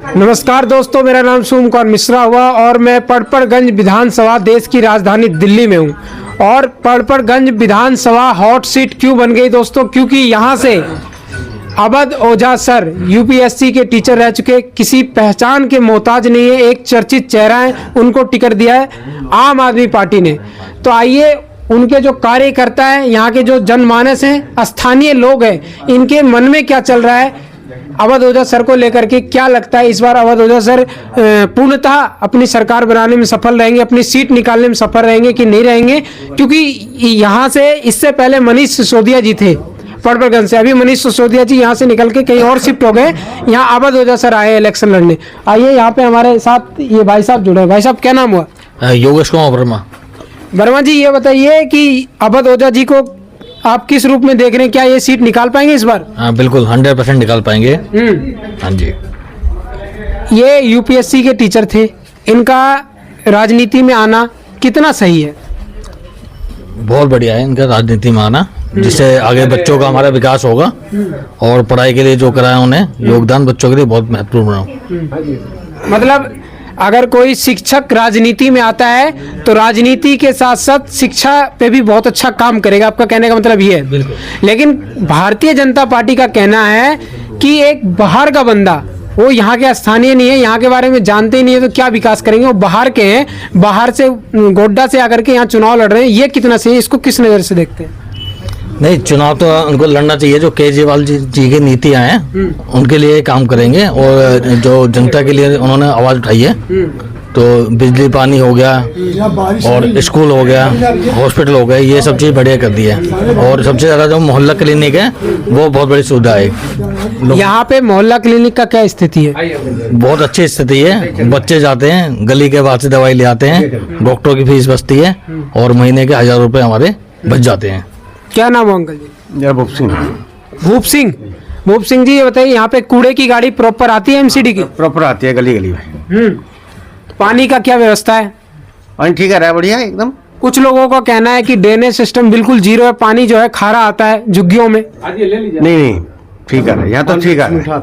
नमस्कार दोस्तों, मेरा नाम सोम कुमार मिश्रा हुआ और मैं पड़पड़गंज विधानसभा देश की राजधानी दिल्ली में हूं। और पड़पड़गंज विधानसभा हॉट सीट क्यों बन गई दोस्तों? क्योंकि यहां से अवध ओझा सर यूपीएससी के टीचर रह चुके, किसी पहचान के मोहताज नहीं है, एक चर्चित चेहरा है, उनको टिकट दिया है आम आदमी पार्टी ने। तो आइए उनके जो कार्यकर्ता है, यहाँ के जो जनमानस हैं, स्थानीय लोग हैं, इनके मन में क्या चल रहा है, अवध ओझा सर को लेकर के क्या लगता है इस बार अवध ओझा सर पूर्णतः अपनी सरकार बनाने में सफल रहेंगे, अपनी सीट निकालने में सफल रहेंगे कि नहीं रहेंगे? क्योंकि यहाँ से इससे पहले मनीष सिसोदिया जी थे पड़पड़गंज से, अभी मनीष सिसोदिया जी यहाँ से निकल के कहीं और शिफ्ट हो गए, यहाँ अवध ओझा सर आए इलेक्शन लड़ने। आइए यहाँ पे हमारे साथ ये भाई साहब जुड़े हैं। भाई साहब क्या नाम हुआ? योगेश कुमार वर्मा जी, ये बताइए कि अवध ओझा जी को आप किस रूप में देख रहे हैं? क्या ये सीट निकाल पाएंगे इस बार? हाँ बिल्कुल 100% निकाल पाएंगे। हाँ जी। ये यूपीएससी के टीचर थे, इनका राजनीति में आना कितना सही है? बहुत बढ़िया है इनका राजनीति में आना, जिससे आगे बच्चों का हमारा विकास होगा और पढ़ाई के लिए जो कराया उन्हें योगदान बच्चों के लिए बहुत महत्वपूर्ण है। मतलब अगर कोई शिक्षक राजनीति में आता है तो राजनीति के साथ साथ शिक्षा पे भी बहुत अच्छा काम करेगा, आपका कहने का मतलब ये है। लेकिन भारतीय जनता पार्टी का कहना है कि एक बाहर का बंदा, वो यहाँ के स्थानीय नहीं है, यहाँ के बारे में जानते ही नहीं है, तो क्या विकास करेंगे? वो बाहर के हैं, बाहर से गोड्डा से आकर के यहाँ चुनाव लड़ रहे हैं, ये कितना सही है? इसको किस नज़र से देखते हैं? नहीं, चुनाव तो उनको लड़ना चाहिए। जो केजरीवाल जी की नीतियां हैं उनके लिए काम करेंगे और जो जनता के लिए उन्होंने आवाज उठाई है, तो बिजली पानी हो गया और स्कूल हो गया, हॉस्पिटल हो गया, ये सब चीज़ बढ़िया कर दी है। और सबसे ज़्यादा जो मोहल्ला क्लिनिक है वो बहुत बड़ी सुविधा है। यहाँ पे मोहल्ला क्लिनिक का क्या स्थिति है? बहुत अच्छी स्थिति है। बच्चे जाते हैं, गली के बाद से दवाई ले आते हैं, डॉक्टरों की फीस बचती है और महीने के 1000 रुपये हमारे बच जाते हैं। क्या नाम है अंकल जी? मेरा भूप सिंह। भूप सिंह जी, ये बताइए यहाँ पे कूड़े की गाड़ी प्रॉपर आती है एमसीडी की? प्रॉपर आती है गली गली में। पानी का क्या व्यवस्था है? पानी ठीक है, बढ़िया एकदम। कुछ लोगों का कहना है कि ड्रेनेज सिस्टम बिल्कुल जीरो है, पानी जो है खारा आता है झुग्गियों में। नहीं ठीक है, यहाँ तो ठीक है। मीठा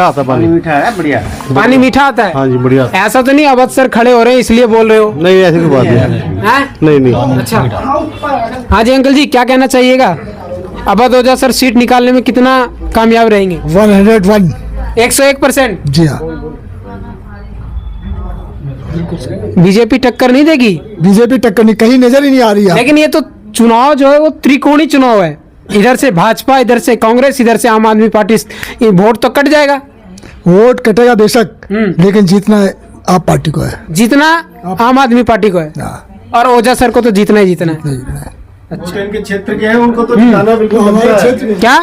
आता पानी, मीठा है, बढ़िया है। पानी मीठा आता है? हाँ जी बढ़िया। ऐसा तो नहीं अवध सर खड़े हो रहे हैं इसलिए बोल रहे हो? नहीं ऐसी कोई बात नहीं। नहीं। अच्छा हाँ जी अंकल जी, क्या कहना चाहिएगा? अवध ओझा सर सीट निकालने में कितना कामयाब रहेंगे? 101। 101%? जी हाँ। बीजेपी टक्कर नहीं देगी? बीजेपी टक्कर नहीं, कहीं नजर ही नहीं आ रही है। लेकिन ये तो चुनाव जो है वो त्रिकोणीय चुनाव है, इधर से भाजपा, इधर से कांग्रेस, इधर से आम आदमी पार्टी। ये वोट तो कट जाएगा। वोट कटेगा बेशक, लेकिन जीतना आप पार्टी को है। जीतना आम आदमी पार्टी को है और ओझा सर को तो जीतना ही जीतना है। अच्छा, इनके क्षेत्र के हैं, उनको तो जिताना बिल्कुल हमारे क्षेत्र। क्या?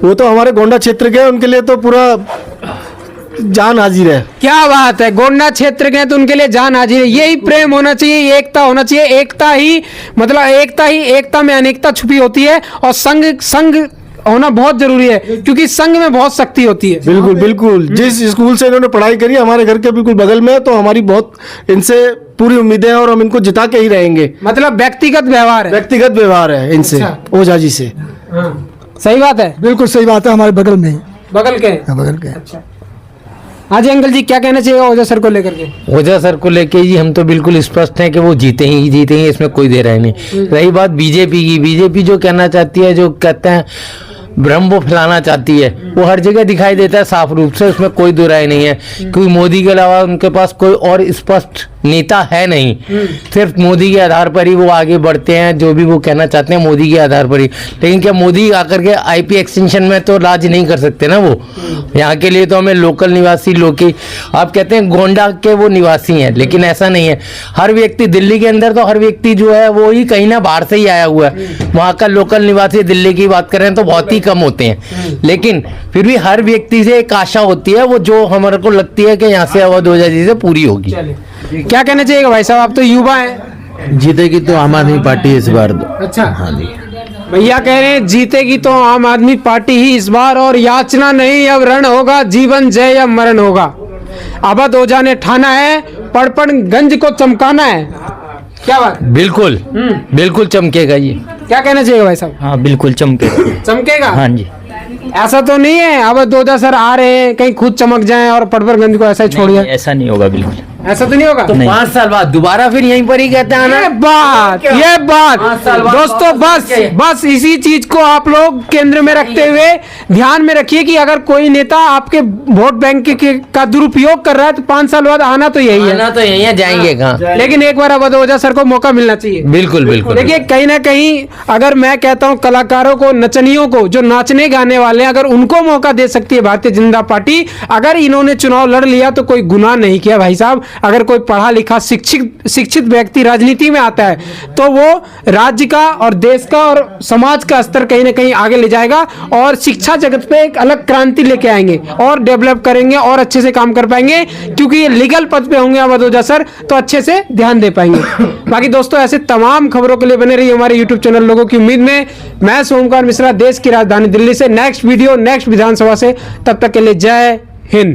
वो तो हमारे गोंडा क्षेत्र के हैं, उनके लिए तो पूरा जान हाजिर है। क्या बात है, गोंडा क्षेत्र के हैं तो उनके लिए जान हाजिर है। यही प्रेम होना चाहिए, एकता होना चाहिए। एकता ही मतलब एकता में अनेकता छुपी होती है और संग होना बहुत जरूरी है, क्योंकि संग में बहुत शक्ति होती है। बिल्कुल बिल्कुल। जिस स्कूल से इन्होंने पढ़ाई करी हमारे घर के बिल्कुल बगल में है, तो हमारी बहुत इनसे पूरी उम्मीदें हैं और हम इनको जिता के ही रहेंगे। मतलब व्यक्तिगत व्यवहार है इनसे। अच्छा। ओझा जी से। सही बात है, बिल्कुल सही बात है। हमारे बगल में ही, बगल के। बगल के। अच्छा हाँ जी अंकल जी, क्या कहना चाहिए ओझा सर को लेकर के? ओझा सर को लेके जी हम तो बिल्कुल स्पष्ट हैं कि वो जीतेंगे, इसमें कोई दे रहा नहीं। रही बात बीजेपी की, बीजेपी जो कहना चाहती है, जो कहते हैं भ्रम वो फैलाना चाहती है, वो हर जगह दिखाई देता है साफ रूप से, उसमें कोई दो राय नहीं है। क्योंकि मोदी के अलावा उनके पास कोई और स्पष्ट नेता है नहीं, सिर्फ मोदी के आधार पर ही वो आगे बढ़ते हैं, जो भी वो कहना चाहते हैं मोदी के आधार पर ही। लेकिन क्या मोदी आकर के आईपी एक्सटेंशन में तो राज नहीं कर सकते ना वो। यहाँ के लिए तो हमें लोकल निवासी लोग की, आप कहते हैं गोंडा के वो निवासी हैं, लेकिन ऐसा नहीं है। हर व्यक्ति दिल्ली के अंदर तो हर व्यक्ति जो है वो ही कहीं ना बाहर से ही आया हुआ है। वहाँ का लोकल निवासी दिल्ली की बात करें तो बहुत ही कम होते हैं, लेकिन फिर भी हर व्यक्ति से एक आशा होती है, वो जो हमारे को लगती है कि यहाँ से अवध ओझा जी से पूरी होगी। क्या कहना चाहिएगा भाई साहब? आप तो युवा हैं। जीतेगी तो आम आदमी पार्टी इस बार। अच्छा हाँ जी, भैया कह रहे हैं जीतेगी तो आम आदमी पार्टी ही इस बार, और याचना नहीं अब रण होगा, जीवन जय या मरण होगा। अवध ओझा ने ठाना है पड़पड़गंज को चमकाना है। क्या बात? बिल्कुल बिल्कुल चमकेगा ये। क्या कहना चाहिए भाई साहब? हाँ बिल्कुल चमकेगा। चमकेगा? हाँ जी। ऐसा तो नहीं है अब अवधोजा सर आ रहे हैं कहीं खुद चमक जाएं और पटपरगंज को ऐसा ही छोड़ नहीं, दिया, ऐसा नहीं होगा बिल्कुल। ऐसा तो नहीं होगा। तो 5 साल बाद दोबारा फिर यहीं पर ही कहते हैं ये ना। बात 5 साल बाद दोस्तों वापस बस के। बस इसी चीज को आप लोग केंद्र में रखते हुए ध्यान में रखिए कि अगर कोई नेता आपके वोट बैंक का दुरुपयोग कर रहा है तो 5 साल बाद आना तो यही है, आना तो यहीं है, जाएंगे कहाँ। लेकिन एक बार अवधोजा सर को मौका मिलना चाहिए। बिल्कुल बिल्कुल। देखिए कहीं ना कहीं अगर मैं कहता हूं कलाकारों को, नचनियों को, जो नाचने गाने वाले हैं, अगर उनको मौका दे सकती है भारतीय जनता पार्टी, अगर इन्होंने चुनाव लड़ लिया तो कोई गुनाह नहीं किया भाई साहब। अगर कोई पढ़ा लिखा शिक्षित व्यक्ति राजनीति में आता है तो वो राज्य का और देश का और समाज का स्तर कहीं ना कहीं आगे ले जाएगा और शिक्षा जगत पे एक अलग क्रांति लेके आएंगे और डेवलप करेंगे और अच्छे से काम कर पाएंगे, क्योंकि ये लीगल पद पे होंगे अवधोजा सर तो अच्छे से ध्यान दे पाएंगे। बाकी दोस्तों ऐसे तमाम खबरों के लिए बने रहिए हमारे यूट्यूब चैनल लोगों की उम्मीद में। मैं सोमकुमार मिश्रा, देश की राजधानी दिल्ली से। नेक्स्ट वीडियो नेक्स्ट विधानसभा से, तब तक के लिए जय हिंद।